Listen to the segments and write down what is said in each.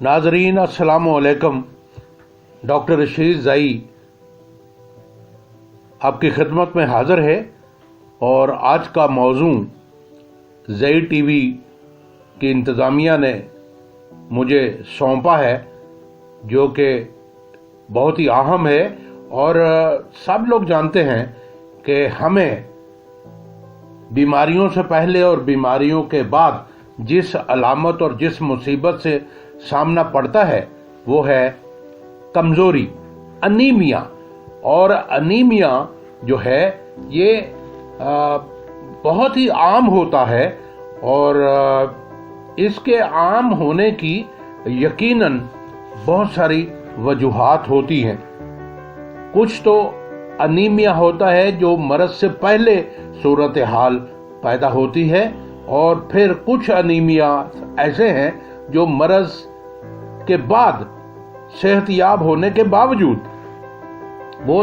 नाजरीन अस्सलाम वालेकुम। डॉक्टर रशीद ज़ई आपकी खिदमत में हाज़िर है और आज का मौजू ज़ई टीवी की इंतज़ामिया ने मुझे सौंपा है, जो कि बहुत ही अहम है। और सब लोग जानते हैं कि हमें बीमारियों से पहले और बीमारियों के बाद जिस अलामत और जिस मुसीबत से सामना पड़ता है वो है कमज़ोरी, अनीमिया। और अनीमिया जो है ये बहुत ही आम होता है और इसके आम होने की यकीनन बहुत सारी वजूहात होती हैं। कुछ तो अनीमिया होता है जो मर्ज से पहले सूरत हाल पैदा होती है, और फिर कुछ अनीमिया ऐसे हैं जो मर्ज के बाद सेहतयाब होने के बावजूद वो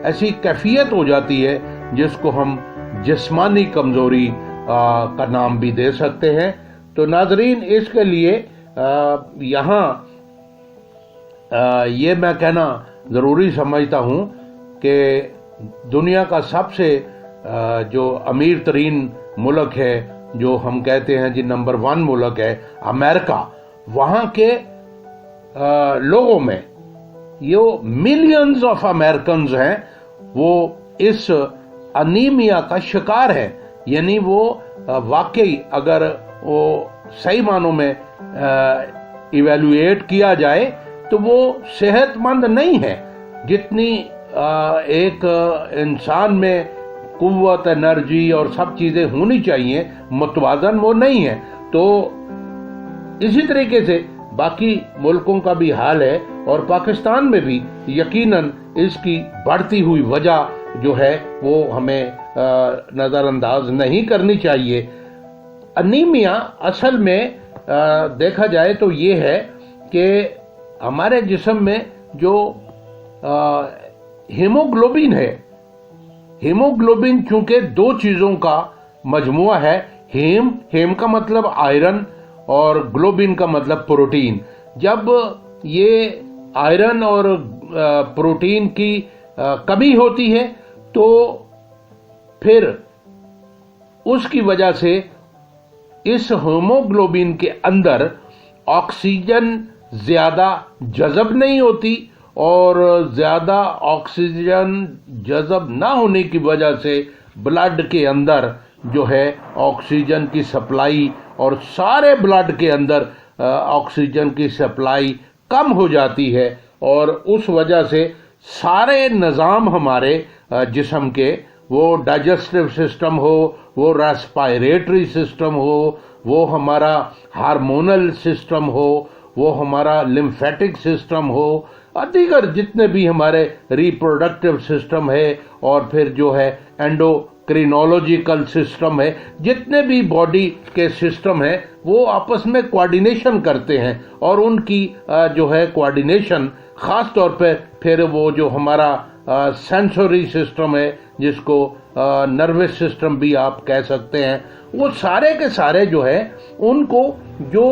ऐसी कैफियत हो जाती है जिसको हम जिस्मानी कमजोरी का नाम भी दे सकते हैं। तो नाजरीन, इसके लिए यहाँ ये मैं कहना ज़रूरी समझता हूँ कि दुनिया का सबसे जो अमीर तरीन मुल्क है, जो हम कहते हैं जी नंबर 1 मुल्क है अमेरिका, वहाँ के लोगों में ये मिलियंस ऑफ अमेरिकन्स हैं, वो इस अनीमिया का शिकार है। यानी वो वाकई अगर वो सही मानों में इवेल्युएट किया जाए तो वो सेहतमंद नहीं है। जितनी एक इंसान में कुव्वत, एनर्जी और सब चीज़ें होनी चाहिए, मुतवाज़न वो नहीं है। तो इसी तरीके से बाकी मुल्कों का भी हाल है और पाकिस्तान में भी यकीनन इसकी बढ़ती हुई वजह जो है वो हमें नज़रअंदाज नहीं करनी चाहिए। अनीमिया असल में देखा जाए तो ये है कि हमारे जिस्म में जो हीमोग्लोबिन है, हीमोग्लोबिन चूंकि 2 चीज़ों का मजमुआ है। हेम का मतलब आयरन और ग्लोबिन का मतलब प्रोटीन। जब ये आयरन और प्रोटीन की कमी होती है तो फिर उसकी वजह से इस हीमोग्लोबिन के अंदर ऑक्सीजन ज़्यादा जज़ब नहीं होती, और ज़्यादा ऑक्सीजन जज़ब ना होने की वजह से ब्लड के अंदर जो है ऑक्सीजन की सप्लाई, और सारे ब्लड के अंदर ऑक्सीजन की सप्लाई कम हो जाती है, और उस वजह से सारे निज़ाम हमारे जिस्म के, वो डाइजेस्टिव सिस्टम हो, वो रेस्पिरेटरी सिस्टम हो, वो हमारा हार्मोनल सिस्टम हो, वो हमारा लिम्फेटिक सिस्टम हो, दीगर जितने भी हमारे रिप्रोडक्टिव सिस्टम है, और फिर जो है एंडोक्रिनोलॉजिकल सिस्टम है, जितने भी बॉडी के सिस्टम है वो आपस में कोऑर्डिनेशन करते हैं। और उनकी जो है कोऑर्डिनेशन ख़ास तौर पे फिर वो जो हमारा सेंसरी सिस्टम है, जिसको नर्वस सिस्टम भी आप कह सकते हैं, वो सारे के सारे जो है उनको जो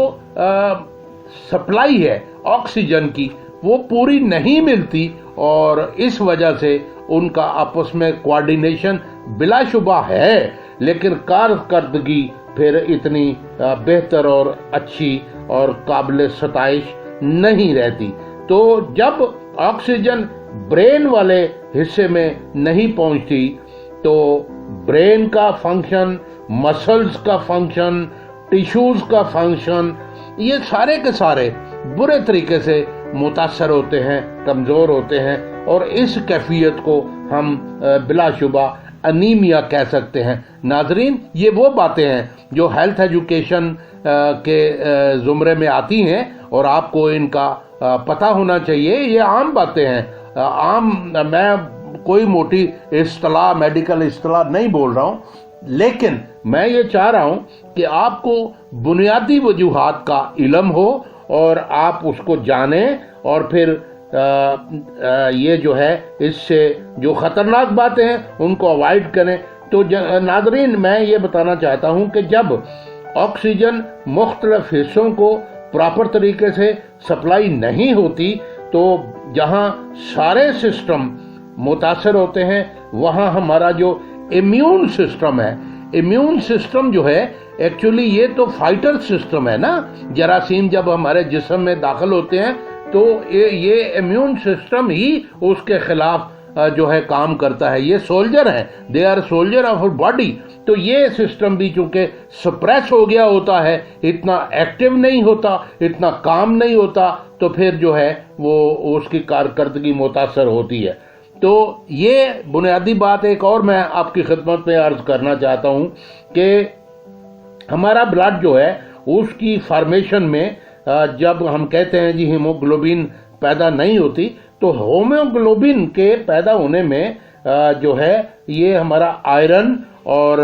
सप्लाई है ऑक्सीजन की वो पूरी नहीं मिलती, और इस वजह से उनका आपस में कोऑर्डिनेशन बिलाशुबा है, लेकिन कारकर्दगी फिर इतनी बेहतर और अच्छी और काबिल सताइश नहीं रहती। तो जब ऑक्सीजन ब्रेन वाले हिस्से में नहीं पहुंचती तो ब्रेन का फंक्शन, मसल्स का फंक्शन, टिश्यूज का फंक्शन, ये सारे के सारे बुरे तरीके से मुतासर होते हैं, कमज़ोर होते हैं, और इस कैफियत को हम बिलाशुबा अनीमिया कह सकते हैं। नाजरीन, ये वो बातें हैं जो हेल्थ एजुकेशन के ज़ुमरे में आती हैं और आपको इनका पता होना चाहिए। ये आम बातें हैं। मैं कोई मोटी इस्तिलाह, मेडिकल इस्तिलाह नहीं बोल रहा हूँ, लेकिन मैं ये चाह रहा हूँ कि आपको बुनियादी वजूहात का इल्म हो और आप उसको जानें, और फिर ये जो है इससे जो ख़तरनाक बातें हैं उनको अवॉइड करें। तो नाज़रीन, मैं ये बताना चाहता हूँ कि जब ऑक्सीजन मुख्तलिफ हिस्सों को प्रॉपर तरीके से सप्लाई नहीं होती तो जहां सारे सिस्टम मुतासर होते हैं वहां हमारा जो इम्यून सिस्टम है, इम्यून सिस्टम जो है एक्चुअली ये तो फाइटर सिस्टम है ना। जरासीम जब हमारे जिस्म में दाखिल होते हैं तो ये इम्यून सिस्टम ही उसके खिलाफ जो है काम करता है। ये सोल्जर है, they are soldier of body. तो ये सिस्टम भी चूंकि सप्रेस हो गया होता है, इतना एक्टिव नहीं होता, इतना काम नहीं होता, तो फिर जो है वो उसकी कारकर्दगी मुतासर होती है। तो ये बुनियादी बात एक और मैं आपकी खिदमत में अर्ज करना चाहता हूं कि हमारा ब्लड जो है उसकी फॉर्मेशन में जब हम कहते हैं जी हीमोग्लोबिन पैदा नहीं होती, तो हीमोग्लोबिन के पैदा होने में जो है ये हमारा आयरन और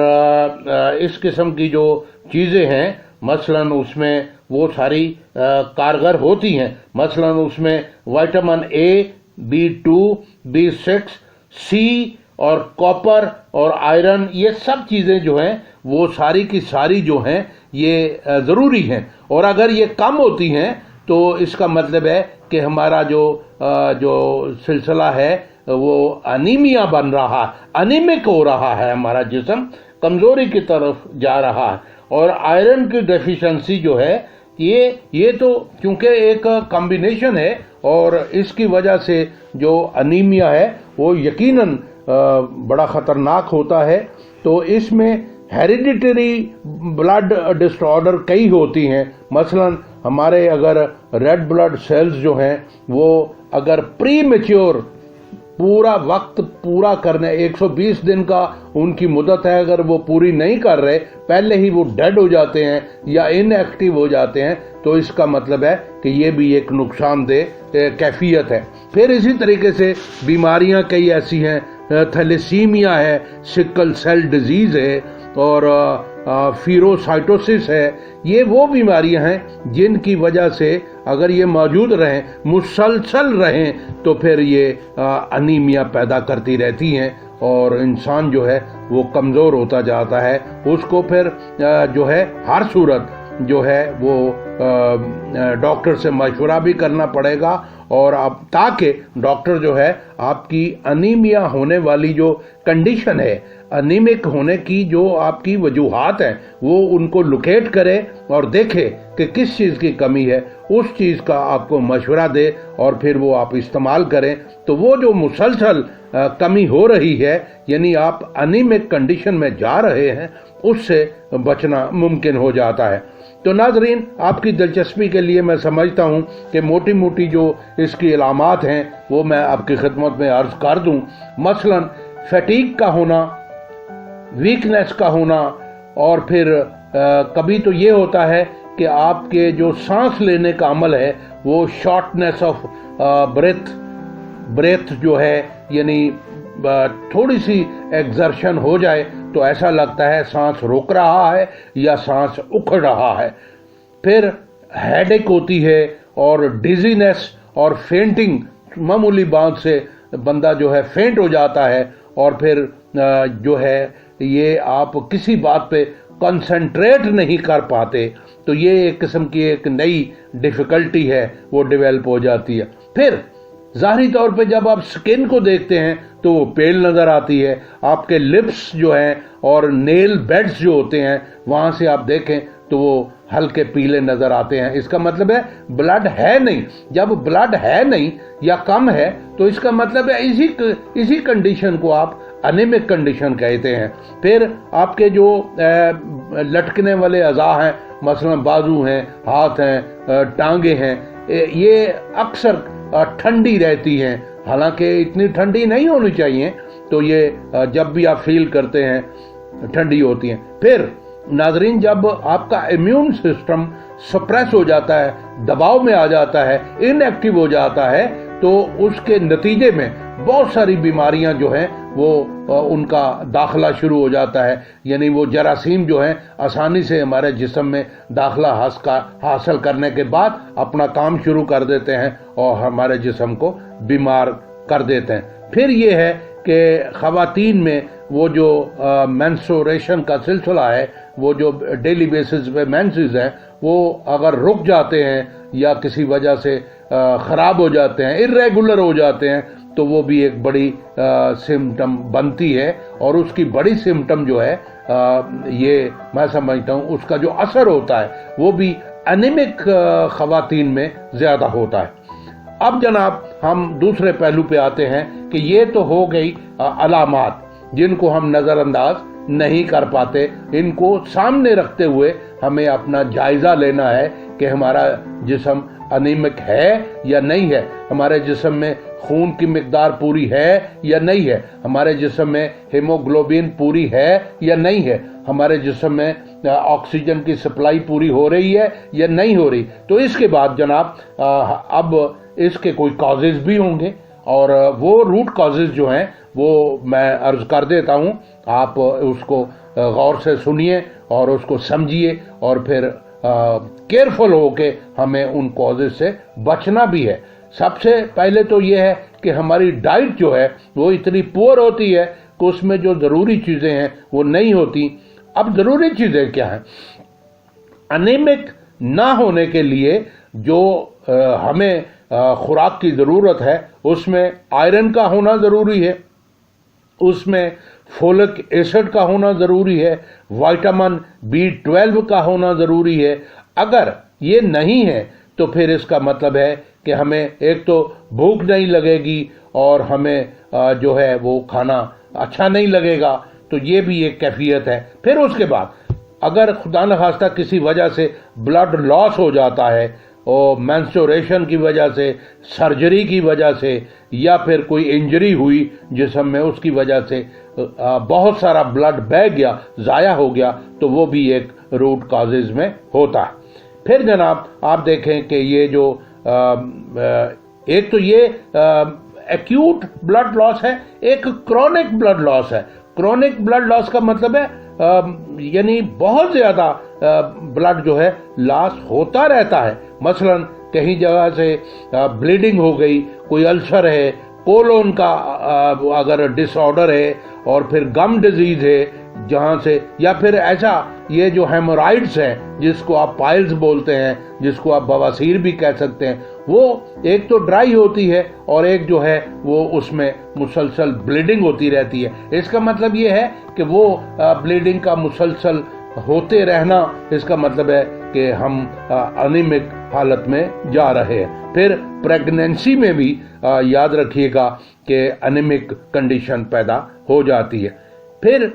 इस किस्म की जो चीजें हैं मसलन उसमें वो सारी कारगर होती हैं। मसलन उसमें विटामिन ए, B2, B6, सी और कॉपर और आयरन, ये सब चीजें जो हैं वो सारी की सारी जो हैं ये जरूरी हैं। और अगर ये कम होती हैं तो इसका मतलब है कि हमारा जो सिलसिला है वो अनीमिया बन रहा है, अनीमिक हो रहा है, हमारा जिस्म कमजोरी की तरफ जा रहा है। और आयरन की डेफिशिएंसी जो है ये तो क्योंकि एक कॉम्बिनेशन है और इसकी वजह से जो अनीमिया है वो यकीनन बड़ा खतरनाक होता है। तो इसमें हेरिडिटरी ब्लड डिसऑर्डर कई होती हैं। मसलन हमारे अगर रेड ब्लड सेल्स जो हैं वो अगर प्री मैच्योर पूरा वक्त पूरा करने 120 दिन का उनकी मुद्दत है, अगर वो पूरी नहीं कर रहे, पहले ही वो डेड हो जाते हैं या इनएक्टिव हो जाते हैं, तो इसका मतलब है कि ये भी एक नुकसानदेह कैफियत है। फिर इसी तरीके से बीमारियां कई ऐसी हैं, थैलेसीमिया है, सिकल सेल डिजीज है और फीरोसाइटोसिस है। ये वो बीमारियां हैं जिनकी वजह से अगर ये मौजूद रहें, मुसलसल रहें, तो फिर ये अनीमिया पैदा करती रहती हैं और इंसान जो है वो कमज़ोर होता जाता है। उसको फिर जो है हर सूरत जो है वो डॉक्टर से मशवरा भी करना पड़ेगा और अब ताकि डॉक्टर जो है आपकी अनीमिया होने वाली जो कंडीशन है, अनीमिक होने की जो आपकी वजूहात हैं, वो उनको लोकेट करे और देखे कि किस चीज़ की कमी है, उस चीज़ का आपको मशवरा दे और फिर वो आप इस्तेमाल करें। तो वो जो मुसलसल कमी हो रही है, यानी आप अनीमिक कंडीशन में जा रहे हैं, उससे बचना मुमकिन हो जाता है। तो नाजरीन, आपकी दिलचस्पी के लिए मैं समझता हूँ कि मोटी मोटी जो इसकी अलामात हैं वो मैं आपकी खिदमत में अर्ज कर दूँ। मसलन फैटीग का होना, वीकनेस का होना, और फिर कभी तो ये होता है कि आपके जो सांस लेने का अमल है वो शॉर्टनेस ऑफ ब्रेथ जो है, यानी थोड़ी सी एक्सर्शन हो जाए तो ऐसा लगता है सांस रोक रहा है या सांस उखड़ रहा है। फिर हेडेक होती है और डिजीनेस और फेंटिंग, मामूली बात से बंदा जो है फेंट हो जाता है और फिर जो है ये आप किसी बात पे कंसंट्रेट नहीं कर पाते, तो ये एक किस्म की एक नई डिफिकल्टी है वो डेवलप हो जाती है। फिर ज़ाहिरी तौर पे जब आप स्किन को देखते हैं तो वो पेल नज़र आती है, आपके लिप्स जो हैं और नेल बेड्स जो होते हैं वहाँ से आप देखें तो वो हल्के पीले नज़र आते हैं। इसका मतलब है ब्लड है नहीं। जब ब्लड है नहीं या कम है तो इसका मतलब है इसी कंडीशन को आप अनेमिक कंडीशन कहते हैं। फिर आपके जो लटकने वाले अज़ा हैं, मसलन बाजू हैं, हाथ हैं, टांगे हैं, ये अक्सर ठंडी रहती हैं, हालांकि इतनी ठंडी नहीं होनी चाहिए, तो ये जब भी आप फील करते हैं ठंडी होती हैं। फिर नाजरीन, जब आपका इम्यून सिस्टम सप्रेस हो जाता है, दबाव में आ जाता है, इनएक्टिव हो जाता है, तो उसके नतीजे में बहुत सारी बीमारियां जो हैं वो उनका दाखला शुरू हो जाता है। यानी वो जरासीम जो हैं आसानी से हमारे जिस्म में दाखला हासिल करने के बाद अपना काम शुरू कर देते हैं और हमारे जिस्म को बीमार कर देते हैं। फिर ये है कि ख़वातीन में वो जो मेंस्ट्रुएशन का सिलसिला है وہ جو ڈیلی بیسس پہ مینسز ہیں وہ اگر رک جاتے ہیں یا کسی وجہ سے خراب ہو جاتے ہیں، irregular ہو جاتے ہیں، تو وہ بھی ایک بڑی سمٹم بنتی ہے، اور اس کی بڑی سمٹم جو ہے یہ میں سمجھتا ہوں اس کا جو اثر ہوتا ہے وہ بھی انیمک خواتین میں زیادہ ہوتا ہے۔ اب جناب ہم دوسرے پہلو پہ آتے ہیں کہ یہ تو ہو گئی علامات جن کو ہم نظر انداز نہیں کر پاتے، ان کو سامنے رکھتے ہوئے ہمیں اپنا جائزہ لینا ہے کہ ہمارا جسم انیمک ہے یا نہیں ہے، ہمارے جسم میں خون کی مقدار پوری ہے یا نہیں ہے، ہمارے جسم میں ہیموگلوبن پوری ہے یا نہیں ہے، ہمارے جسم میں آکسیجن کی سپلائی پوری ہو رہی ہے یا نہیں ہو رہی۔ تو اس کے بعد جناب اب اس کے کوئی کازز بھی ہوں گے، اور وہ روٹ کازز جو ہیں وہ میں عرض کر دیتا ہوں، آپ اس کو غور سے سنیے اور اس کو سمجھیے، اور پھر کیئرفل ہو کے ہمیں ان کازز سے بچنا بھی ہے۔ سب سے پہلے تو یہ ہے کہ ہماری ڈائٹ جو ہے وہ اتنی پور ہوتی ہے کہ اس میں جو ضروری چیزیں ہیں وہ نہیں ہوتی۔ اب ضروری چیزیں کیا ہیں؟ انیمک نہ ہونے کے لیے جو ہمیں خوراک کی ضرورت ہے اس میں آئرن کا ہونا ضروری ہے، اس میں فولک ایسڈ کا ہونا ضروری ہے، وائٹامن B12 کا ہونا ضروری ہے۔ اگر یہ نہیں ہے تو پھر اس کا مطلب ہے کہ ہمیں ایک تو بھوک نہیں لگے گی اور ہمیں جو ہے وہ کھانا اچھا نہیں لگے گا، تو یہ بھی ایک کیفیت ہے۔ پھر اس کے بعد اگر خدا نخواستہ کسی وجہ سے بلڈ لاس ہو جاتا ہے، اور مینسٹوریشن کی وجہ سے، سرجری کی وجہ سے، یا پھر کوئی انجری ہوئی جسم میں اس کی وجہ سے بہت سارا بلڈ بہہ گیا، ضائع ہو گیا، تو وہ بھی ایک روٹ کازز میں ہوتا ہے۔ پھر جناب آپ دیکھیں کہ یہ جو ایک تو یہ ایکیوٹ بلڈ لاس ہے، ایک کرونک بلڈ لاس ہے۔ کرونک بلڈ لاس کا مطلب ہے یعنی بہت زیادہ بلڈ جو ہے لاس ہوتا رہتا ہے، مثلا کہیں جگہ سے بلیڈنگ ہو گئی، کوئی السر ہے، کولون کا اگر ڈس آرڈر ہے، اور پھر گم ڈیزیز ہے جہاں سے، یا پھر ایسا یہ جو ہیمورائڈز ہیں جس کو آپ پائلز بولتے ہیں، جس کو آپ بواسیر بھی کہہ سکتے ہیں، وہ ایک تو ڈرائی ہوتی ہے اور ایک جو ہے وہ اس میں مسلسل بلیڈنگ ہوتی رہتی ہے۔ اس کا مطلب یہ ہے کہ وہ بلیڈنگ کا مسلسل ہوتے رہنا، اس کا مطلب ہے کہ ہم انیمک حالت میں جا رہے ہیں۔ پھر پریگنینسی میں بھی یاد رکھیے گا کہ انیمک کنڈیشن پیدا ہو جاتی ہے۔ پھر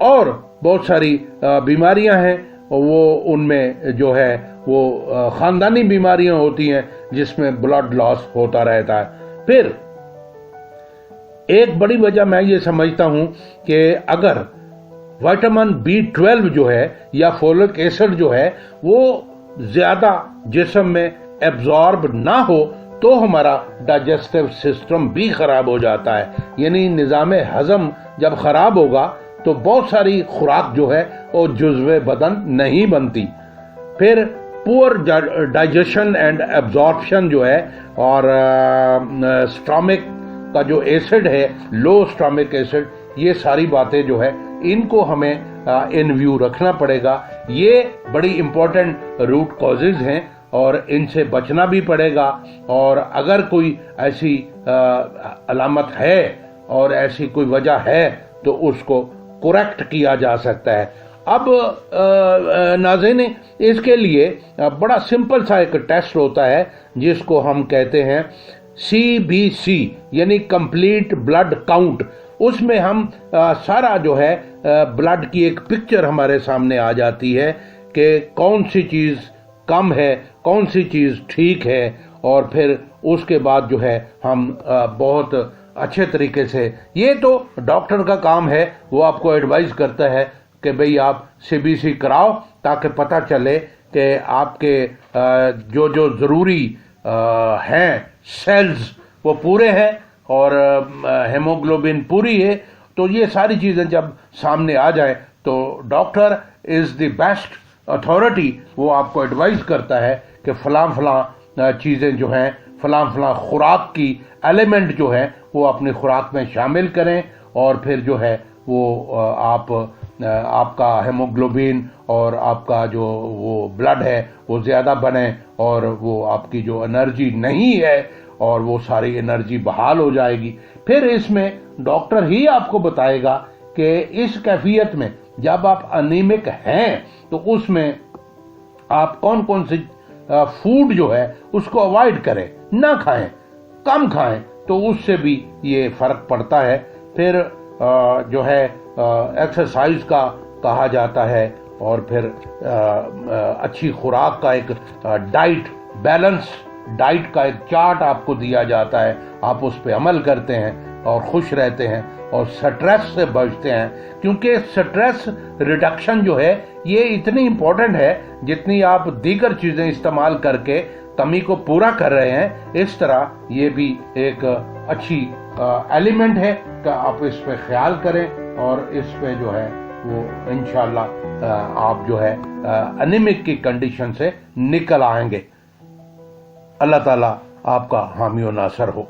اور بہت ساری بیماریاں ہیں، وہ ان میں جو ہے وہ خاندانی بیماریاں ہوتی ہیں جس میں بلڈ لاس ہوتا رہتا ہے۔ پھر ایک بڑی وجہ میں یہ سمجھتا ہوں کہ اگر وائٹامن B12 جو ہے یا فولک ایسڈ جو ہے وہ زیادہ جسم میں ایبزارب نہ ہو تو ہمارا ڈائجسٹو سسٹم بھی خراب ہو جاتا ہے، یعنی نظام ہضم جب خراب ہوگا تو بہت ساری خوراک جو ہے وہ جزو بدن نہیں بنتی۔ پھر پور ڈائجیشن اینڈ ایبزارپشن جو ہے، اور اسٹامک کا جو ایسڈ ہے، لو اسٹامک ایسڈ، یہ ساری باتیں جو ہے ان کو ہمیں ان ویو رکھنا پڑے گا۔ یہ بڑی امپورٹنٹ روٹ کازز ہیں اور ان سے بچنا بھی پڑے گا، اور اگر کوئی ایسی علامت ہے اور ایسی کوئی وجہ ہے تو اس کو کریکٹ کیا جا سکتا ہے۔ اب ناظرین، اس کے لیے بڑا سمپل سا ایک ٹیسٹ ہوتا ہے جس کو ہم کہتے ہیں CBC، یعنی کمپلیٹ بلڈ کاؤنٹ۔ اس میں ہم سارا جو ہے بلڈ کی ایک پکچر ہمارے سامنے آ جاتی ہے کہ کون سی چیز کم ہے، کون سی چیز ٹھیک ہے، اور پھر اس کے بعد جو ہے ہم بہت اچھے طریقے سے، یہ تو ڈاکٹر کا کام ہے، وہ آپ کو ایڈوائز کرتا ہے کہ بھئی آپ CBC کراؤ تاکہ پتہ چلے کہ آپ کے جو جو ضروری ہیں سیلز وہ پورے ہیں اور ہیموگلوبن پوری ہے۔ تو یہ ساری چیزیں جب سامنے آ جائیں تو doctor is the best authority, وہ آپ کو ایڈوائز کرتا ہے کہ فلاں فلاں چیزیں جو ہیں، فلاں فلاں خوراک کی ایلیمنٹ جو ہے وہ اپنی خوراک میں شامل کریں، اور پھر جو ہے وہ آپ آپ کا ہیموگلوبن اور آپ کا جو وہ بلڈ ہے وہ زیادہ بنے اور وہ آپ کی جو انرجی نہیں ہے اور وہ ساری انرجی بحال ہو جائے گی. پھر اس میں ڈاکٹر ہی آپ کو بتائے گا کہ اس کیفیت میں جب آپ انیمک ہیں تو اس میں آپ کون کون سی فوڈ جو ہے اس کو اوائڈ کریں، نہ کھائیں، کم کھائیں، تو اس سے بھی یہ فرق پڑتا ہے. پھر جو ہے ایکسرسائز کا کہا جاتا ہے اور پھر اچھی خوراک کا ایک ڈائٹ، بیلنس ڈائٹ کا ایک چارٹ آپ کو دیا جاتا ہے، آپ اس پہ عمل کرتے ہیں اور خوش رہتے ہیں اور سٹریس سے بچتے ہیں. کیونکہ سٹریس ریڈکشن جو ہے یہ اتنی امپورٹنٹ ہے جتنی آپ دیگر چیزیں استعمال کر کے کمی کو پورا کر رہے ہیں، اس طرح یہ بھی ایک اچھی ایلیمنٹ ہے کہ آپ اس پہ خیال کریں اور اس پہ جو ہے وہ انشاءاللہ آپ جو ہے انیمک کی کنڈیشن سے نکل آئیں گے. اللہ تعالیٰ آپ کا حامی و ناصر ہو.